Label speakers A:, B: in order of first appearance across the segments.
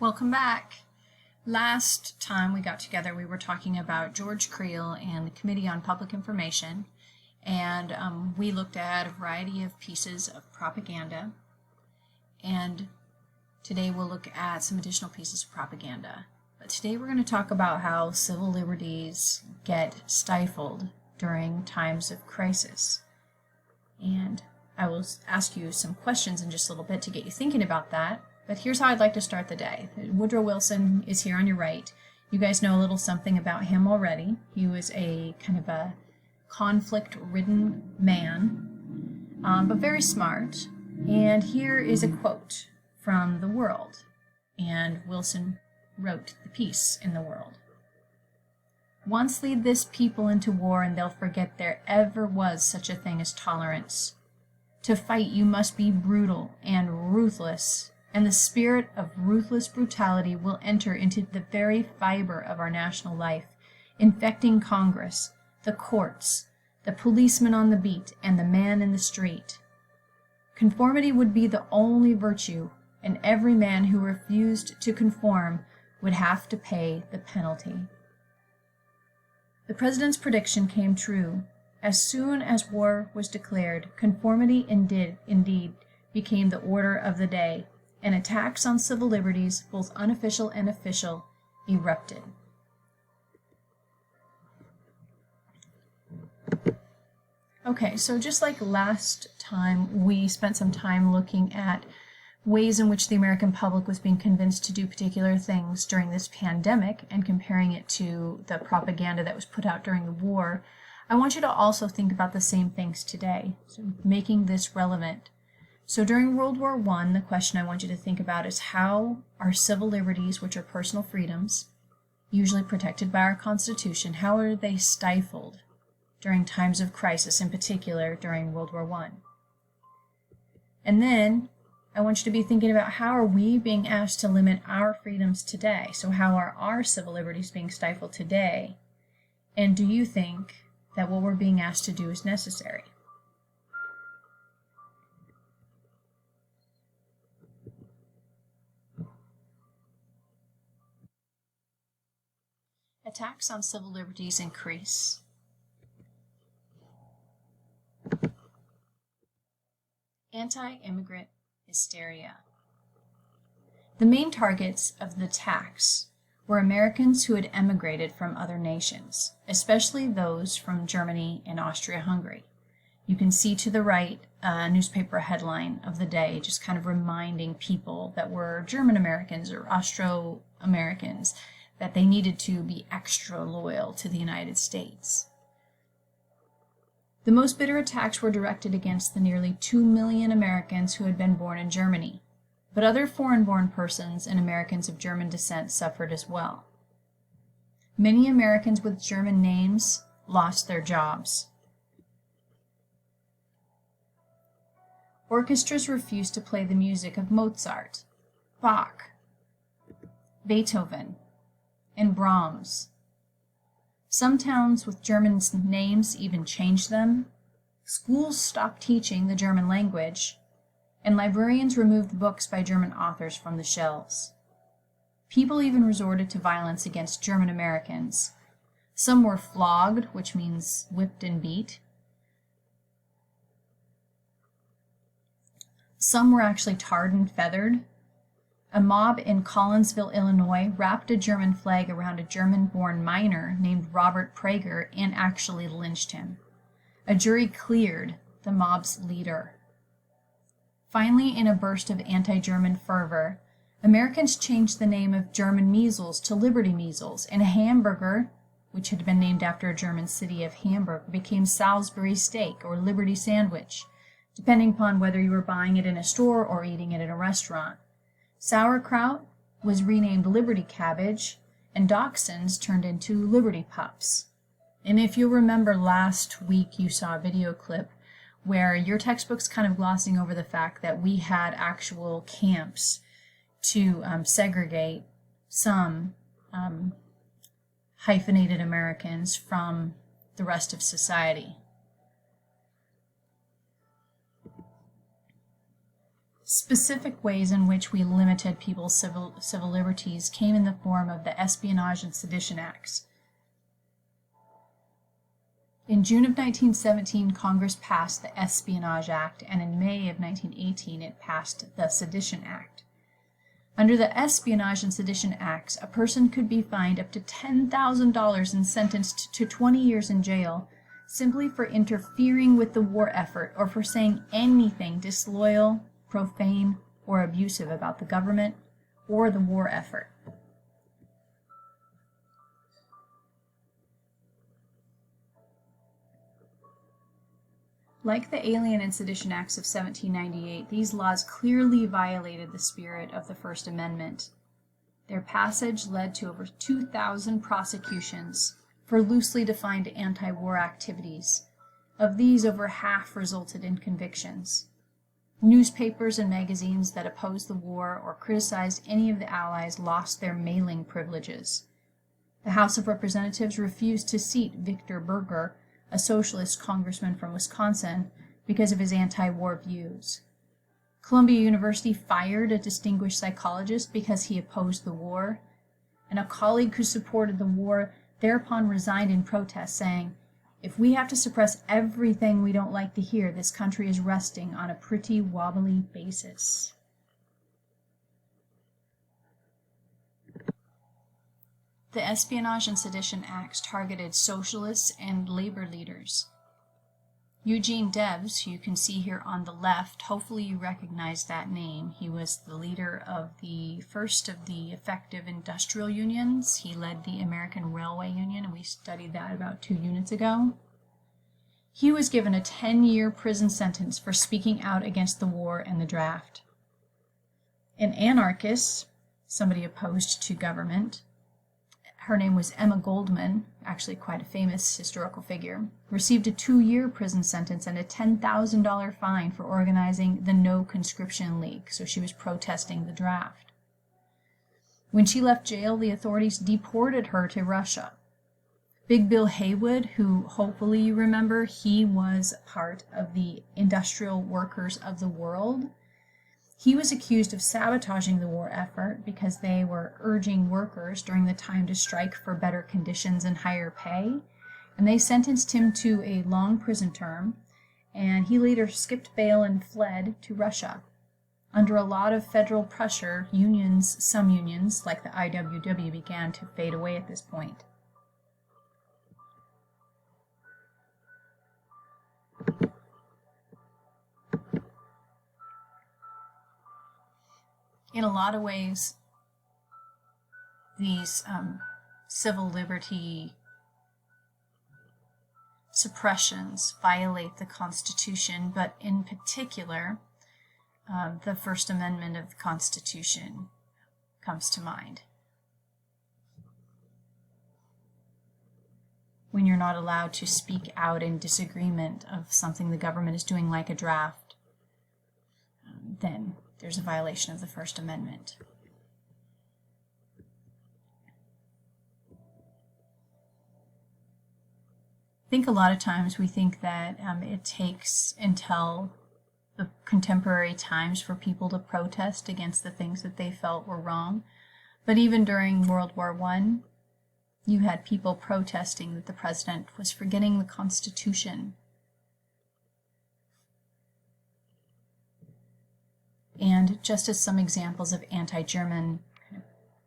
A: Welcome back. Last time we got together, we were talking about George Creel and the Committee on Public Information, and we looked at a variety of pieces of propaganda, and today we'll look at some additional pieces of propaganda. But today we're going to talk about how civil liberties get stifled during times of crisis. And I will ask you some questions in just a little bit to get you thinking about that. But here's how I'd like to start the day. Woodrow Wilson is here on your right. You guys know a little something about him already. He was a kind of a conflict-ridden man, but very smart. And here is a quote from The World. And Wilson wrote the piece in The World. "Once lead this people into war and they'll forget there ever was such a thing as tolerance. To fight you must be brutal and ruthless, and the spirit of ruthless brutality will enter into the very fiber of our national life, infecting Congress, the courts, the policeman on the beat, and the man in the street. Conformity would be the only virtue, and every man who refused to conform would have to pay the penalty." The president's prediction came true. As soon as war was declared, conformity indeed became the order of the day, and attacks on civil liberties, both unofficial and official, erupted. Okay, so just like last time, we spent some time looking at ways in which the American public was being convinced to do particular things during this pandemic and comparing it to the propaganda that was put out during the war. I want you to also think about the same things today, so making this relevant. So during World War I, the question I want you to think about is how are civil liberties, which are personal freedoms, usually protected by our Constitution, how are they stifled during times of crisis, in particular during World War I? And then I want you to be thinking about how are we being asked to limit our freedoms today? So how are our civil liberties being stifled today? And do you think that what we're being asked to do is necessary? Attacks on civil liberties increase. Anti-immigrant hysteria. The main targets of the attacks were Americans who had emigrated from other nations, especially those from Germany and Austria-Hungary. You can see to the right a newspaper headline of the day, just kind of reminding people that were German Americans or Austro-Americans that they needed to be extra loyal to the United States. The most bitter attacks were directed against the nearly 2 million Americans who had been born in Germany, but other foreign-born persons and Americans of German descent suffered as well. Many Americans with German names lost their jobs. Orchestras refused to play the music of Mozart, Bach, Beethoven, and Brahms. Some towns with German names even changed them. Schools stopped teaching the German language, and librarians removed books by German authors from the shelves. People even resorted to violence against German Americans. Some were flogged, which means whipped and beat. Some were actually tarred and feathered. A mob in Collinsville, Illinois, wrapped a German flag around a German-born miner named Robert Prager and actually lynched him. A jury cleared the mob's leader. Finally, in a burst of anti-German fervor, Americans changed the name of German measles to Liberty measles, and a hamburger, which had been named after a German city of Hamburg, became Salisbury steak or Liberty sandwich, depending upon whether you were buying it in a store or eating it in a restaurant. Sauerkraut was renamed Liberty cabbage, and dachshunds turned into Liberty pups. And if you remember last week, you saw a video clip where your textbook's kind of glossing over the fact that we had actual camps to segregate some hyphenated Americans from the rest of society. specific ways in which we limited people's civil liberties came in the form of the Espionage and Sedition Acts. In June of 1917, Congress passed the Espionage Act, and in May of 1918, it passed the Sedition Act. Under the Espionage and Sedition Acts, a person could be fined up to $10,000 and sentenced to 20 years in jail simply for interfering with the war effort or for saying anything disloyal, profane, or abusive about the government or the war effort. Like the Alien and Sedition Acts of 1798, these laws clearly violated the spirit of the First Amendment. Their passage led to over 2,000 prosecutions for loosely defined anti-war activities. Of these, over half resulted in convictions. Newspapers and magazines that opposed the war or criticized any of the Allies lost their mailing privileges. The House of Representatives refused to seat Victor Berger, a socialist congressman from Wisconsin, because of his anti-war views. Columbia University fired a distinguished psychologist because he opposed the war, and a colleague who supported the war thereupon resigned in protest, saying, "If we have to suppress everything we don't like to hear, this country is resting on a pretty wobbly basis." The Espionage and Sedition Acts targeted socialists and labor leaders. Eugene Debs, who you can see here on the left, hopefully you recognize that name. He was the leader of the first of the effective industrial unions. He led the American Railway Union, and we studied that about 2 units ago. He was given a 10-year prison sentence for speaking out against the war and the draft. An anarchist, somebody opposed to government, her name was Emma Goldman, actually quite a famous historical figure, received a 2-year prison sentence and a $10,000 fine for organizing the No Conscription League, so she was protesting the draft. When she left jail, the authorities deported her to Russia. Big Bill Haywood, who hopefully you remember, he was part of the Industrial Workers of the World. He was accused of sabotaging the war effort because they were urging workers during the time to strike for better conditions and higher pay, and they sentenced him to a long prison term, and he later skipped bail and fled to Russia. Under a lot of federal pressure, some unions, like the IWW, began to fade away at this point. In a lot of ways, these civil liberty suppressions violate the Constitution, but in particular, the First Amendment of the Constitution comes to mind. When you're not allowed to speak out in disagreement of something the government is doing, like a draft, then there's a violation of the First Amendment. I think a lot of times we think that it takes until the contemporary times for people to protest against the things that they felt were wrong. But even during World War I, you had people protesting that the president was forgetting the Constitution. And just as some examples of anti-German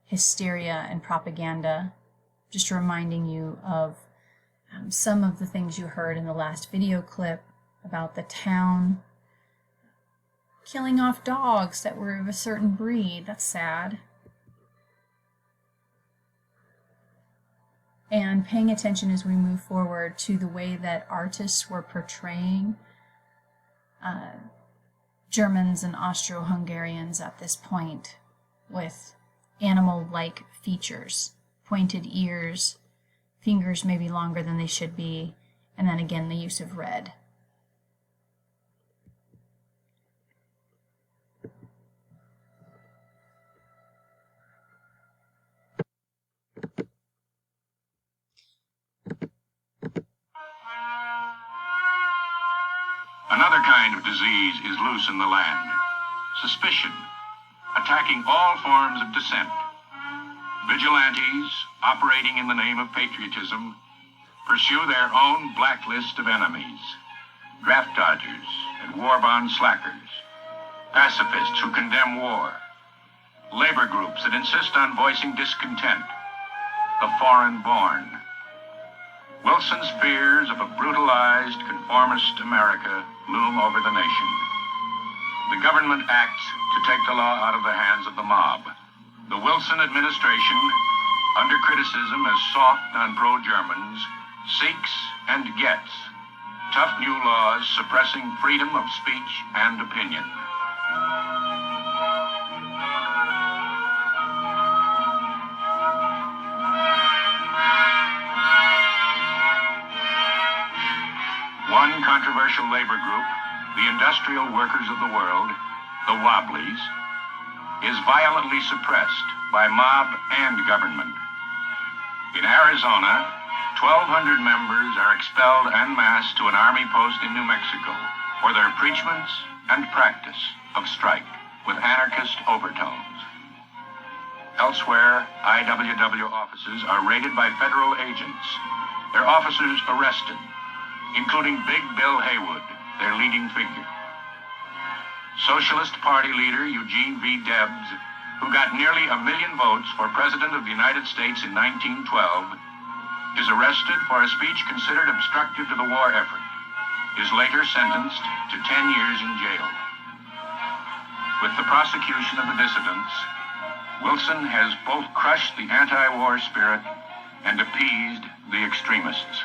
A: hysteria and propaganda, just reminding you of some of the things you heard in the last video clip about the town killing off dogs that were of a certain breed. That's sad. And paying attention as we move forward to the way that artists were portraying Germans and Austro-Hungarians at this point with animal-like features, pointed ears, fingers maybe longer than they should be, and then again the use of red.
B: Another kind of disease is loose in the land. suspicion, attacking all forms of dissent. Vigilantes, operating in the name of patriotism, pursue their own blacklist of enemies. Draft dodgers and war bond slackers. Pacifists who condemn war. Labor groups that insist on voicing discontent. The foreign-born. Wilson's fears of a brutalized, conformist America loom over the nation. The government acts to take the law out of the hands of the mob. The Wilson administration, under criticism as soft on pro-Germans, seeks and gets tough new laws suppressing freedom of speech and opinion. One controversial labor group, the industrial workers of the world, the Wobblies, is violently suppressed by mob and government. In Arizona, 1,200 members are expelled en masse to an army post in New Mexico for their preachments and practice of strike with anarchist overtones. Elsewhere, IWW offices are raided by federal agents, their officers arrested, including Big Bill Haywood, their leading figure. Socialist Party leader Eugene V. Debs, who got nearly 1 million votes for President of the United States in 1912, is arrested for a speech considered obstructive to the war effort, is later sentenced to 10 years in jail. With the prosecution of the dissidents, Wilson has both crushed the anti-war spirit and appeased the extremists.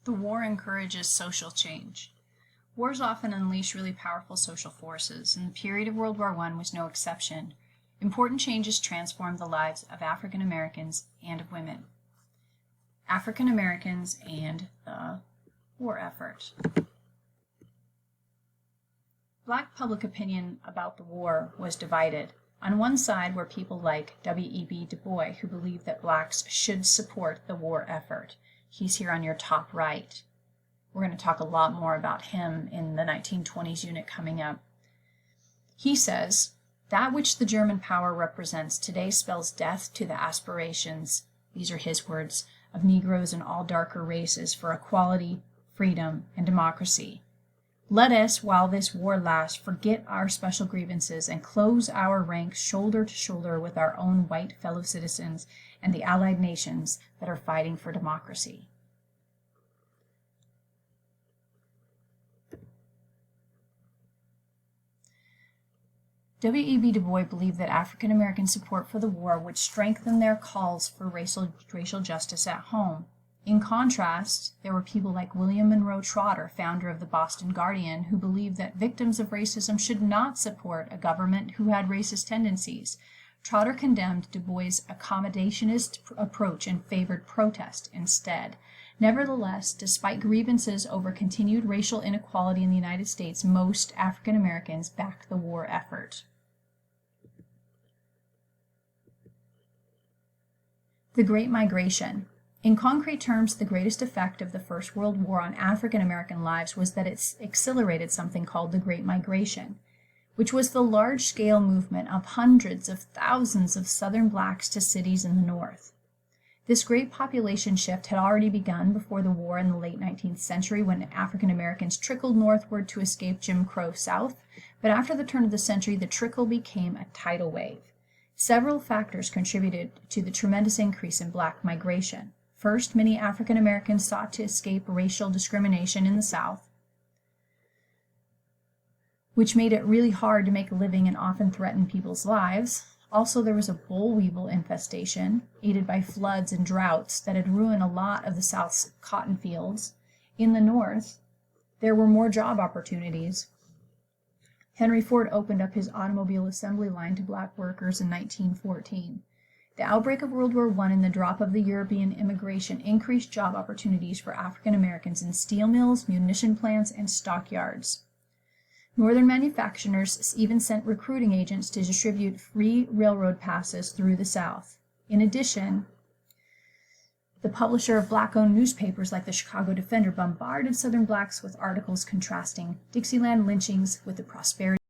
A: The war encourages social change. Wars often unleash really powerful social forces, and the period of World War I was no exception. Important changes transformed the lives of African Americans and of women. African Americans and the war effort. Black public opinion about the war was divided. On one side were people like W.E.B. Du Bois, who believed that blacks should support the war effort. He's here on your top right. We're going to talk a lot more about him in the 1920s unit coming up. He says, "That which the German power represents today spells death to the aspirations," these are his words, "of Negroes and all darker races for equality, freedom, and democracy. Let us, while this war lasts, forget our special grievances and close our ranks shoulder to shoulder with our own white fellow citizens and the allied nations that are fighting for democracy." W.E.B. Du Bois believed that African American support for the war would strengthen their calls for racial justice at home. In contrast, there were people like William Monroe Trotter, founder of the Boston Guardian, who believed that victims of racism should not support a government who had racist tendencies. Trotter condemned Du Bois' accommodationist approach and favored protest instead. Nevertheless, despite grievances over continued racial inequality in the United States, most African Americans backed the war effort. The Great Migration. In concrete terms, the greatest effect of the First World War on African American lives was that it accelerated something called the Great Migration, which was the large-scale movement of hundreds of thousands of Southern blacks to cities in the North. This great population shift had already begun before the war in the late 19th century when African Americans trickled northward to escape Jim Crow South, but after the turn of the century, the trickle became a tidal wave. Several factors contributed to the tremendous increase in black migration. First, many African Americans sought to escape racial discrimination in the South, which made it really hard to make a living and often threatened people's lives. Also, there was a boll weevil infestation, aided by floods and droughts, that had ruined a lot of the South's cotton fields. In the North, there were more job opportunities. Henry Ford opened up his automobile assembly line to black workers in 1914. The outbreak of World War I and the drop of the European immigration increased job opportunities for African Americans in steel mills, munition plants, and stockyards. Northern manufacturers even sent recruiting agents to distribute free railroad passes through the South. In addition, The publisher of black-owned newspapers like the Chicago Defender bombarded Southern blacks with articles contrasting Dixieland lynchings with the prosperity